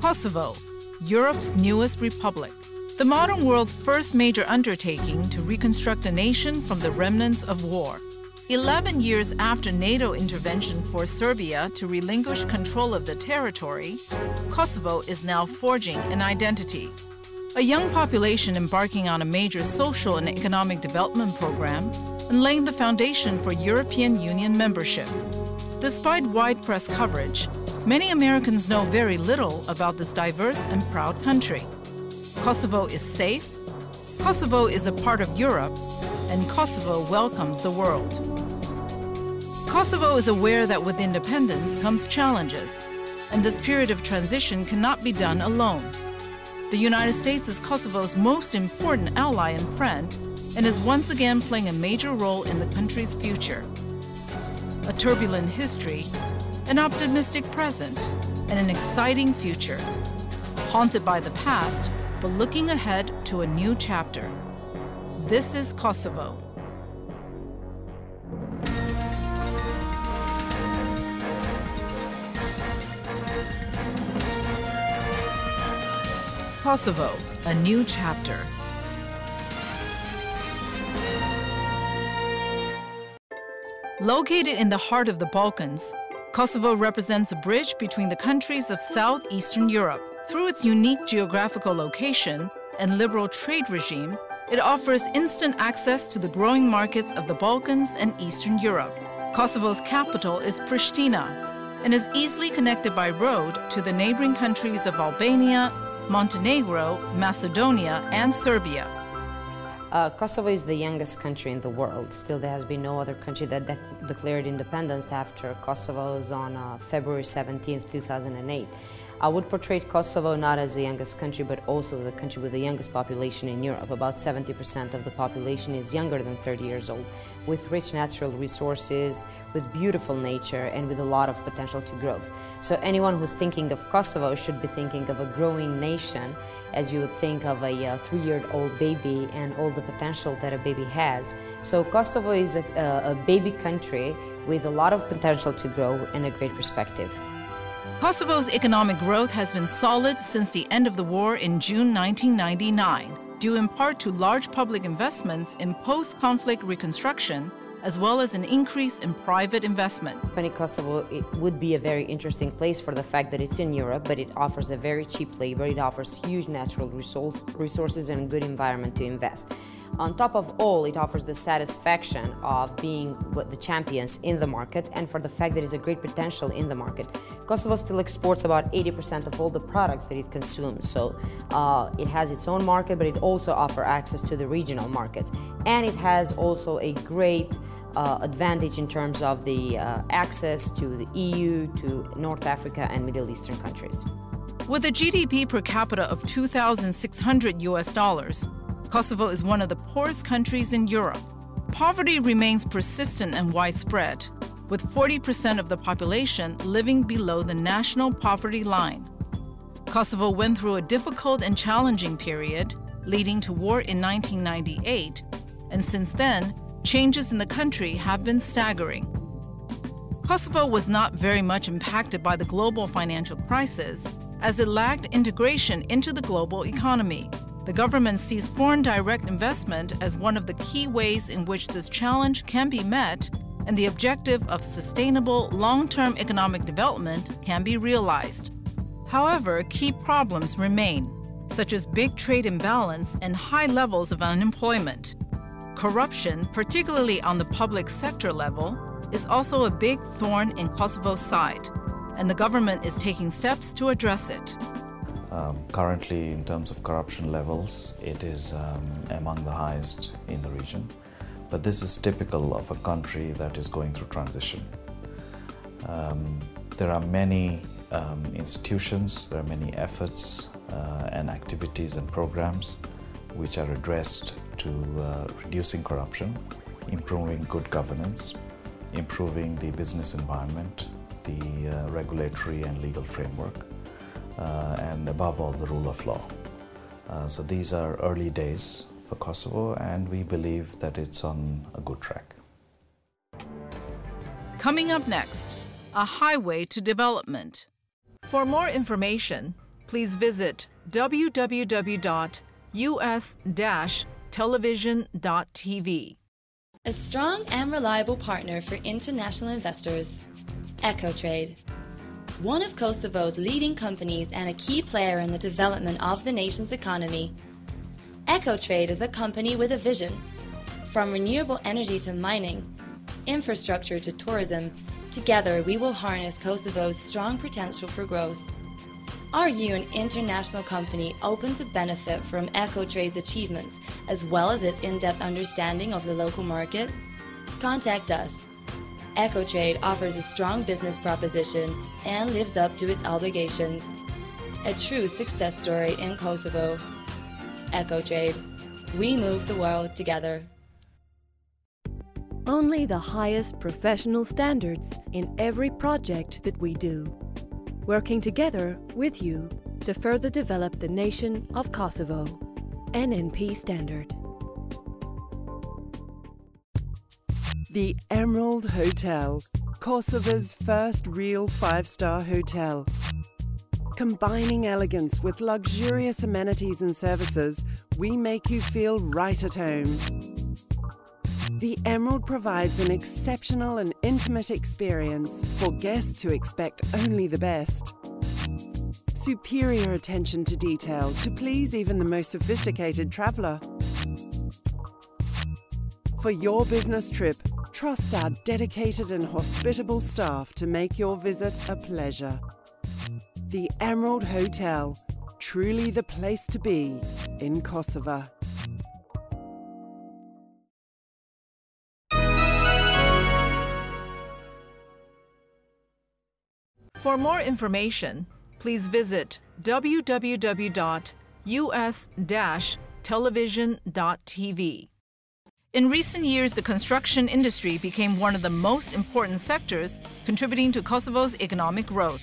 Kosovo, Europe's newest republic, the modern world's first major undertaking to reconstruct a nation from the remnants of war. 11 years after NATO intervention forced Serbia to relinquish control of the territory, Kosovo is now forging an identity. A young population embarking on a major social and economic development program and laying the foundation for European Union membership. Despite wide press coverage, many Americans know very little about this diverse and proud country. Kosovo is safe, Kosovo is a part of Europe, and Kosovo welcomes the world. Kosovo is aware that with independence comes challenges, and this period of transition cannot be done alone. The United States is Kosovo's most important ally and friend, and is once again playing a major role in the country's future. A turbulent history, an optimistic present, and an exciting future. Haunted by the past, but looking ahead to a new chapter. This is Kosovo. Kosovo, a new chapter. Located in the heart of the Balkans, Kosovo represents a bridge between the countries of southeastern Europe. Through its unique geographical location and liberal trade regime, it offers instant access to the growing markets of the Balkans and Eastern Europe. Kosovo's capital is Pristina and is easily connected by road to the neighboring countries of Albania, Montenegro, Macedonia, and Serbia. Kosovo is the youngest country in the world. Still, there has been no other country that declared independence after Kosovo's on February 17, 2008. I would portray Kosovo not as the youngest country, but also the country with the youngest population in Europe. About 70% of the population is younger than 30 years old, with rich natural resources, with beautiful nature, and with a lot of potential to growth. So anyone who's thinking of Kosovo should be thinking of a growing nation, as you would think of a 3-year-old baby and all the potential that a baby has. So Kosovo is a baby country with a lot of potential to grow and a great perspective. Kosovo's economic growth has been solid since the end of the war in June 1999, due in part to large public investments in post-conflict reconstruction, as well as an increase in private investment. Kosovo, it would be a very interesting place for the fact that it's in Europe, but it offers a very cheap labor, it offers huge natural resources and a good environment to invest. On top of all, it offers the satisfaction of being the champions in the market and for the fact that it's a great potential in the market. Kosovo still exports about 80% of all the products that it consumes, so it has its own market, but it also offers access to the regional markets. And it has also a great advantage in terms of the access to the EU, to North Africa and Middle Eastern countries. With a GDP per capita of $2,600, Kosovo is one of the poorest countries in Europe. Poverty remains persistent and widespread, with 40% of the population living below the national poverty line. Kosovo went through a difficult and challenging period, leading to war in 1998, and since then, changes in the country have been staggering. Kosovo was not very much impacted by the global financial crisis, as it lacked integration into the global economy. The government sees foreign direct investment as one of the key ways in which this challenge can be met, and the objective of sustainable, long-term economic development can be realized. However, key problems remain, such as big trade imbalance and high levels of unemployment. Corruption, particularly on the public sector level, is also a big thorn in Kosovo's side, and the government is taking steps to address it. Currently, in terms of corruption levels, it is among the highest in the region. But this is typical of a country that is going through transition. There are many institutions, there are many efforts and activities and programs which are addressed to reducing corruption, improving good governance, improving the business environment, the regulatory and legal framework, and above all, the rule of law. So these are early days for Kosovo, and we believe that it's on a good track. Coming up next, a highway to development. For more information, please visit www.us-television.tv. A strong and reliable partner for international investors, EcoTrade. One of Kosovo's leading companies and a key player in the development of the nation's economy, EcoTrade is a company with a vision. From renewable energy to mining, infrastructure to tourism, together we will harness Kosovo's strong potential for growth. Are you an international company open to benefit from EcoTrade's achievements as well as its in-depth understanding of the local market? Contact us. EcoTrade offers a strong business proposition and lives up to its obligations. A true success story in Kosovo. EcoTrade. We move the world together. Only the highest professional standards in every project that we do. Working together with you to further develop the nation of Kosovo. NNP Standard. The Emerald Hotel, Kosovo's first real five-star hotel. Combining elegance with luxurious amenities and services, we make you feel right at home. The Emerald provides an exceptional and intimate experience for guests who expect only the best. Superior attention to detail to please even the most sophisticated traveler. For your business trip, trust our dedicated and hospitable staff to make your visit a pleasure. The Emerald Hotel, truly the place to be in Kosovo. For more information, please visit www.us-television.tv. In recent years, the construction industry became one of the most important sectors contributing to Kosovo's economic growth.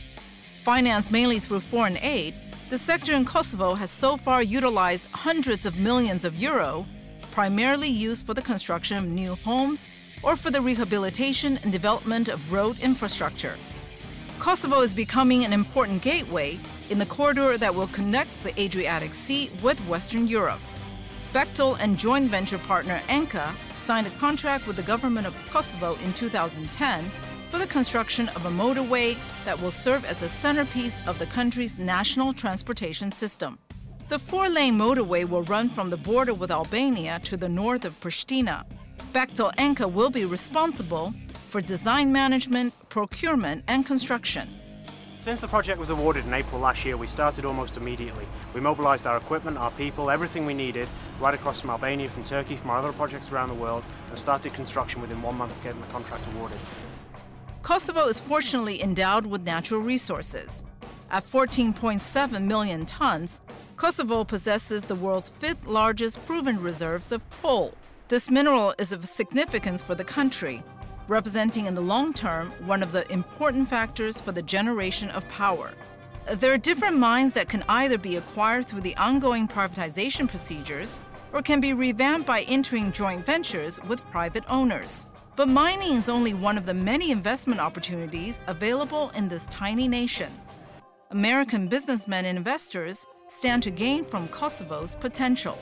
Financed mainly through foreign aid, the sector in Kosovo has so far utilized hundreds of millions of euro, primarily used for the construction of new homes or for the rehabilitation and development of road infrastructure. Kosovo is becoming an important gateway in the corridor that will connect the Adriatic Sea with Western Europe. Bechtel and joint venture partner Enka signed a contract with the government of Kosovo in 2010 for the construction of a motorway that will serve as the centerpiece of the country's national transportation system. The four-lane motorway will run from the border with Albania to the north of Pristina. Bechtel-Enka will be responsible for design management, procurement, and construction. Since the project was awarded in April last year, we started almost immediately. We mobilised our equipment, our people, everything we needed, right across from Albania, from Turkey, from our other projects around the world, and started construction within 1 month of getting the contract awarded. Kosovo is fortunately endowed with natural resources. At 14.7 million tons, Kosovo possesses the world's fifth largest proven reserves of coal. This mineral is of significance for the country, representing in the long term one of the important factors for the generation of power. There are different mines that can either be acquired through the ongoing privatization procedures or can be revamped by entering joint ventures with private owners. But mining is only one of the many investment opportunities available in this tiny nation. American businessmen and investors stand to gain from Kosovo's potential.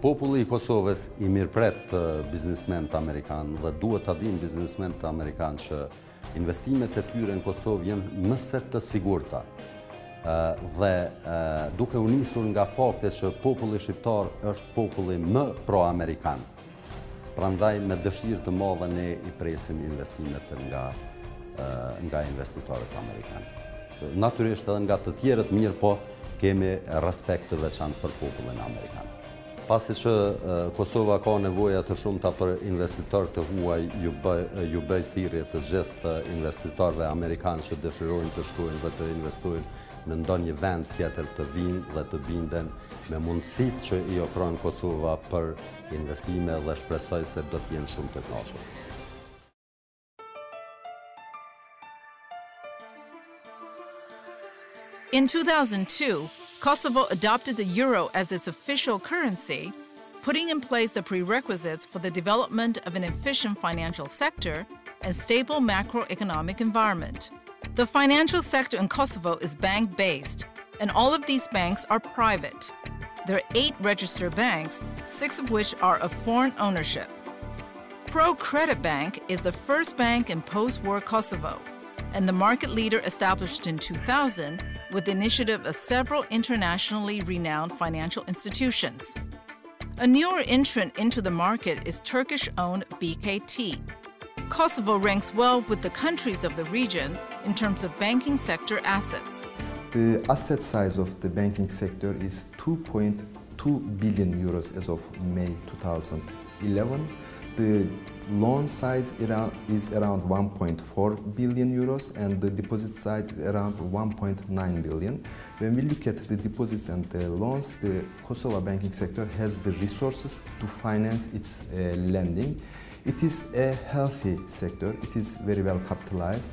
Populli I Kosovës I mirëpret biznesmenët amerikanë dhe duhet ta dinë biznesmenët amerikanë që investimet e tyre në Kosovë janë nëse të sigurta. Dhe duke u nisur nga fakti që populli shqiptar është populli më pro-amerikan. Prandaj me dëshirë të madhe ne I presim investimet nga investitorët amerikanë. Natyrisht edhe nga të tjerët mirë, po kemi respekt të veçantë për popullin amerikan. Pasi që Kosova ka nevoja të shumta për investitorë të huaj, ju bëj thirrje të gjithë investitorëve amerikanë që dëshirojnë të shkojnë dhe të investojnë në ndonjë vend tjetër të vinë dhe të binden me mundësitë që I ofron Kosova për investime dhe shpresoj se do të jenë shumë të kënaqur. In 2002, Kosovo adopted the euro as its official currency, putting in place the prerequisites for the development of an efficient financial sector and stable macroeconomic environment. The financial sector in Kosovo is bank-based, and all of these banks are private. There are 8 registered banks, 6 of which are of foreign ownership. Pro Credit Bank is the first bank in post-war Kosovo, and the market leader established in 2000 with the initiative of several internationally renowned financial institutions. A newer entrant into the market is Turkish-owned BKT. Kosovo ranks well with the countries of the region in terms of banking sector assets. The asset size of the banking sector is 2.2 billion euros as of May 2011. The loan size is around 1.4 billion euros and the deposit size is around 1.9 billion. When we look at the deposits and the loans, the Kosovo banking sector has the resources to finance its lending. It is a healthy sector. It is very well capitalized.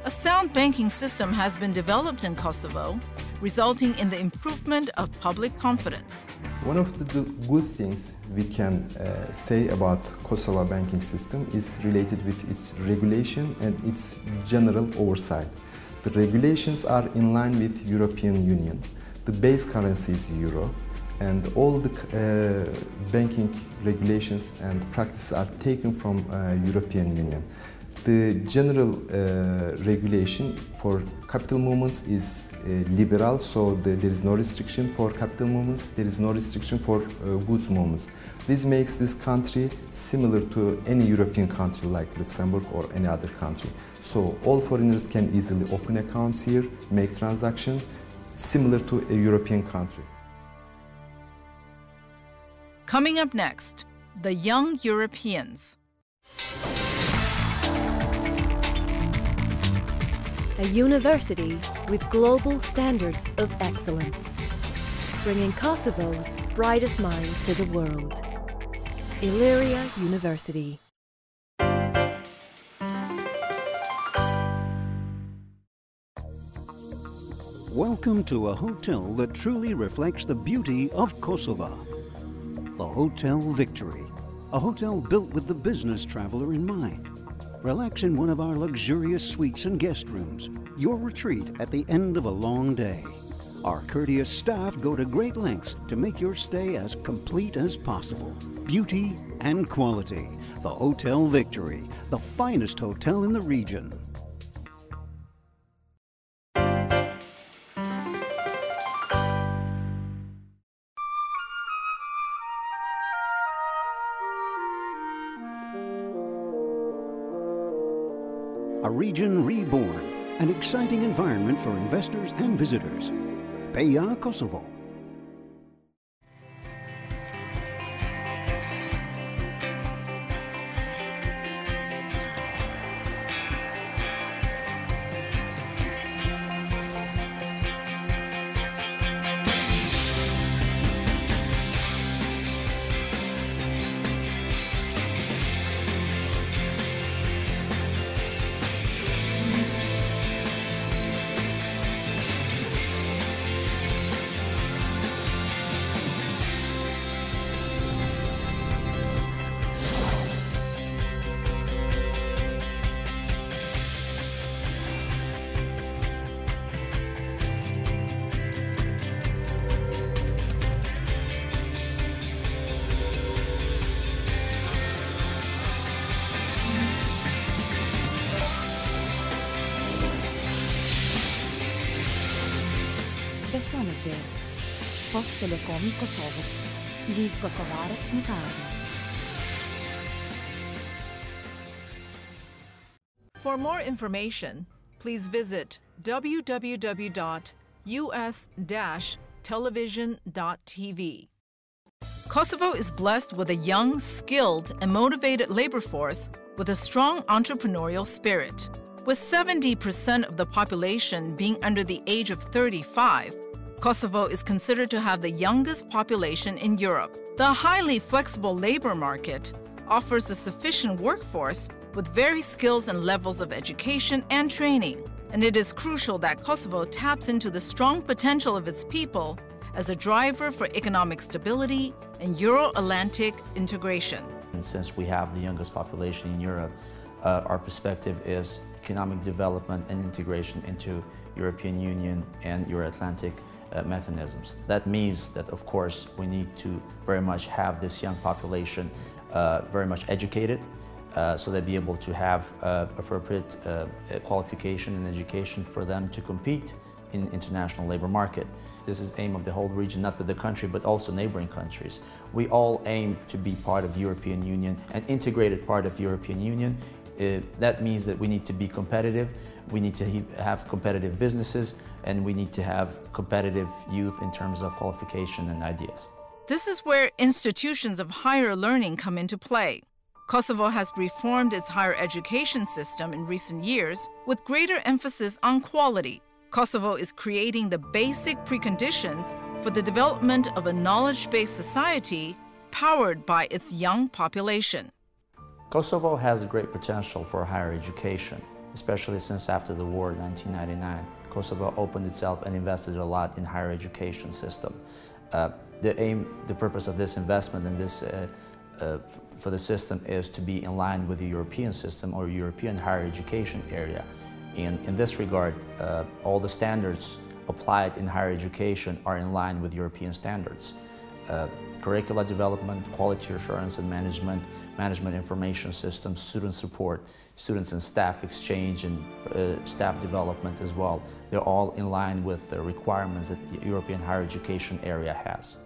A sound banking system has been developed in Kosovo, resulting in the improvement of public confidence. One of the good things we can say about Kosovo banking system is related with its regulation and its general oversight. The regulations are in line with European Union. The base currency is euro, and all the banking regulations and practices are taken from European Union. The general regulation for capital movements is liberal, so there is no restriction for capital movements, there is no restriction for goods movements. This makes this country similar to any European country like Luxembourg or any other country. So all foreigners can easily open accounts here, make transactions, similar to a European country. Coming up next, the young Europeans. A university with global standards of excellence, bringing Kosovo's brightest minds to the world. Illyria University. Welcome to a hotel that truly reflects the beauty of Kosovo. The Hotel Victory, a hotel built with the business traveler in mind. Relax in one of our luxurious suites and guest rooms, your retreat at the end of a long day. Our courteous staff go to great lengths to make your stay as complete as possible. Beauty and quality. The Hotel Victory, the finest hotel in the region. A region reborn, an exciting environment for investors and visitors. Peja, Kosovo. Besonete, Post Telekom Kosovës, lidh kosovarët në të ardhmen. For more information, please visit www.us-television.tv. Kosovo is blessed with a young, skilled, and motivated labor force with a strong entrepreneurial spirit. With 70% of the population being under the age of 35, Kosovo is considered to have the youngest population in Europe. The highly flexible labor market offers a sufficient workforce with varied skills and levels of education and training. And it is crucial that Kosovo taps into the strong potential of its people as a driver for economic stability and Euro-Atlantic integration. And since we have the youngest population in Europe, our perspective is economic development and integration into European Union and Euro-Atlantic mechanisms. That means that, of course, we need to very much have this young population very much educated, so they'll be able to have appropriate qualification and education for them to compete in international labor market. This is the aim of the whole region, not the country, but also neighboring countries. We all aim to be part of European Union, an integrated part of European Union. That means that we need to be competitive, we need to have competitive businesses, and we need to have competitive youth in terms of qualification and ideas. This is where institutions of higher learning come into play. Kosovo has reformed its higher education system in recent years with greater emphasis on quality. Kosovo is creating the basic preconditions for the development of a knowledge-based society powered by its young population. Kosovo has great potential for higher education, especially since after the war in 1999. Kosovo opened itself and invested a lot in higher education system. The purpose of this investment in this for the system is to be in line with the European system or European higher education area. In this regard, all the standards applied in higher education are in line with European standards. Curricula development, quality assurance and management, management information systems, student support, students and staff exchange and staff development as well. They're all in line with the requirements that the European higher education area has.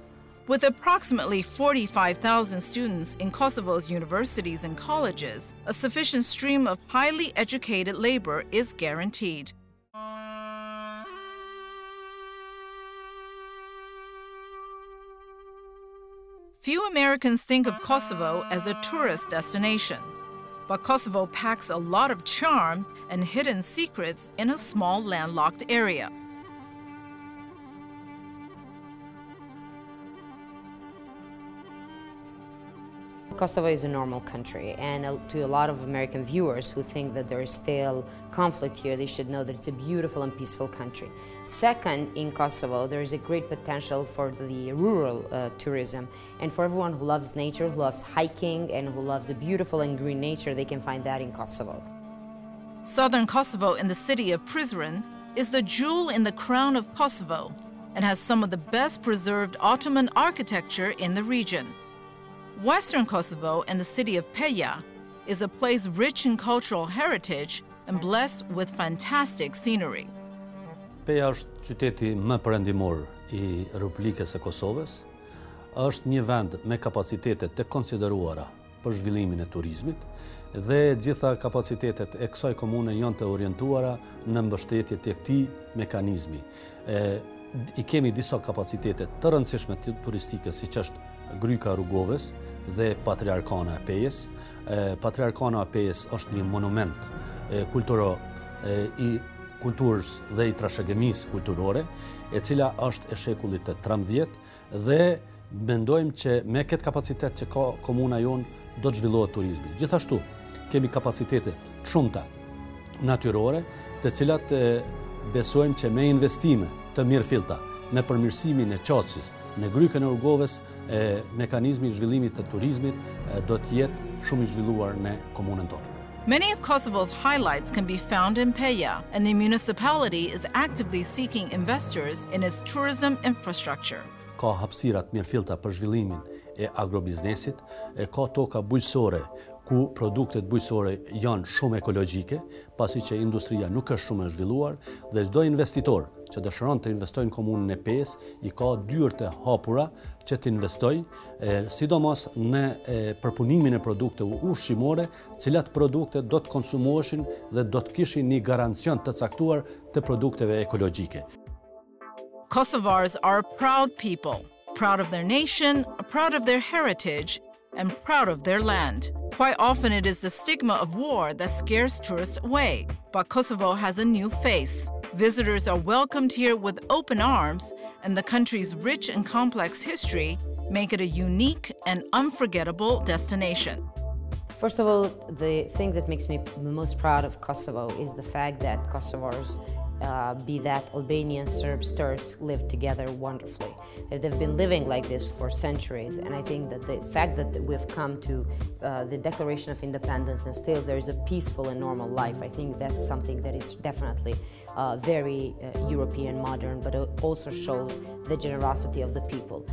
With approximately 45,000 students in Kosovo's universities and colleges, a sufficient stream of highly educated labor is guaranteed. Few Americans think of Kosovo as a tourist destination, but Kosovo packs a lot of charm and hidden secrets in a small landlocked area. Kosovo is a normal country, and to a lot of American viewers who think that there is still conflict here, they should know that it's a beautiful and peaceful country. Second, in Kosovo, there is a great potential for the rural tourism, and for everyone who loves nature, who loves hiking, and who loves the beautiful and green nature, they can find that in Kosovo. Southern Kosovo in the city of Prizren is the jewel in the crown of Kosovo and has some of the best preserved Ottoman architecture in the region. Western Kosovo and the city of Peja is a place rich in cultural heritage and blessed with fantastic scenery. Peja është qyteti më perëndimor I Republikës së Kosovës. Është një vend me kapacitete të konsideruara për zhvillimin e turizmit dhe gjitha kapacitetet e kësaj komune janë të orientuara në mbështetje të këtij mekanizmi. I kemi disa kapacitete të rëndësishme turistike, siç është Gryka Rrugovës dhe Patriarkana e Pejës. Patriarkana e Pejës është një monument I kulturës dhe I trashëgimisë kulturore, e cila është e shekullit të 13 dhe mendojmë që me këtë kapacitet që ka komuna jonë do të zhvillohet turizmi. Gjithashtu, kemi kapacitete shumëta natyrore, të cilat besojmë që me investime të mirëfillta, me përmirësimin e qasjes në Grykën e Rrugovës, mekanizmi I zhvillimit të turizmit do të jetë shumë I zhvilluar në komunën tonë. Many of Kosovo's highlights can be found in Peja, and the municipality is actively seeking investors in its tourism infrastructure. Ka hapësira të mirëfillta për zhvillimin e agrobiznesit, ka toka bujqësore ku produktet bujqësore janë shumë ekologjike, pasi që industria nuk është shumë e zhvilluar dhe çdo investitor që dëshiron të investojnë në komunën e Pejës I ka dyert e hapura që të investojë, sidomos në përpunimin e produkteve ushqimore, cilat produkte do të konsumoheshin dhe do të kishin një garancion të caktuar të produkteve ekologjike. Kosovars are a proud people, proud of their nation, proud of their heritage, and proud of their land. Quite often it is the stigma of war that scares tourists away, but Kosovo has a new face. Visitors are welcomed here with open arms, and the country's rich and complex history make it a unique and unforgettable destination. First of all, the thing that makes me the most proud of Kosovo is the fact that Kosovars be that Albanians, Serbs, Turks, live together wonderfully. They've been living like this for centuries, and I think that the fact that we've come to the Declaration of Independence and still there's a peaceful and normal life, I think that's something that is definitely very European modern, but it also shows the generosity of the people.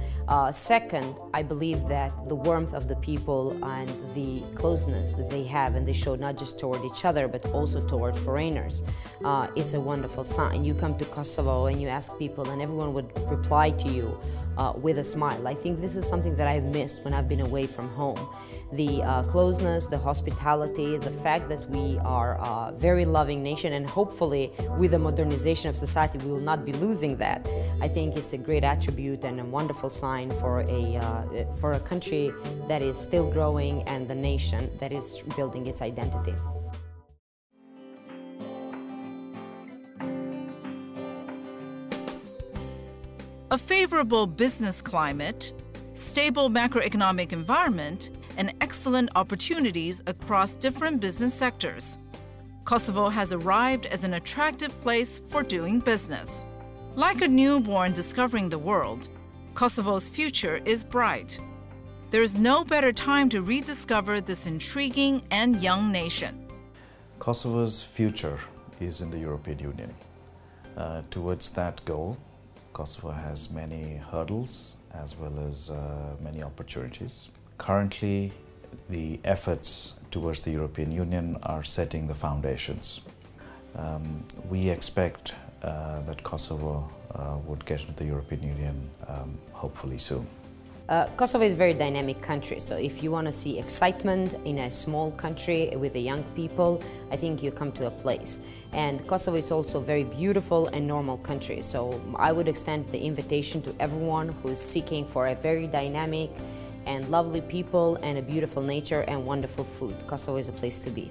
Second, I believe that the warmth of the people and the closeness that they have, and they show not just toward each other, but also toward foreigners, it's a wonderful sign. You come to Kosovo and you ask people, and everyone would reply to you with a smile. I think this is something that I've missed when I've been away from home. The closeness, the hospitality, the fact that we are a very loving nation, and hopefully with the modernization of society we will not be losing that. I think it's a great attribute and a wonderful sign for a country that is still growing and the nation that is building its identity. A favorable business climate, stable macroeconomic environment, and excellent opportunities across different business sectors. Kosovo has arrived as an attractive place for doing business. Like a newborn discovering the world, Kosovo's future is bright. There is no better time to rediscover this intriguing and young nation. Kosovo's future is in the European Union. Towards that goal, Kosovo has many hurdles as well as many opportunities. Currently, the efforts towards the European Union are setting the foundations. We expect that Kosovo would get into the European Union hopefully soon. Kosovo is a very dynamic country, so if you want to see excitement in a small country with the young people, I think you come to a place. And Kosovo is also a very beautiful and normal country, so I would extend the invitation to everyone who is seeking for a very dynamic and lovely people and a beautiful nature and wonderful food. Kosovo is a place to be.